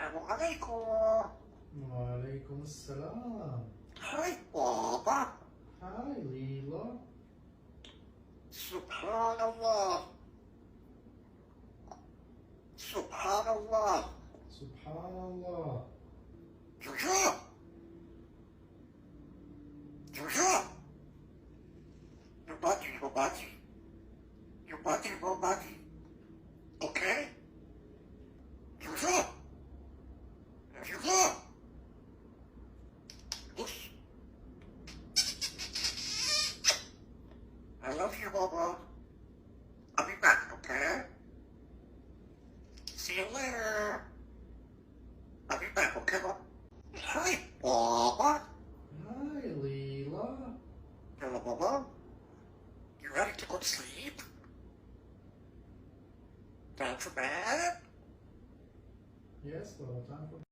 Assalamu alaikum. Walaikum assalam. Hi, Baba. Hi, Leela. Subhanallah. Subhanallah. Subhanallah. Jojo. Jojo. Your body. Okay? Jojo. Jojo. Oops. I love you, Baba. I'll be back, okay? See you later. I'll be back, okay, Baba? Hi, Baba. Hi, Leela. Hello, Baba. You ready to go to sleep? Time for bed? Yes, little time for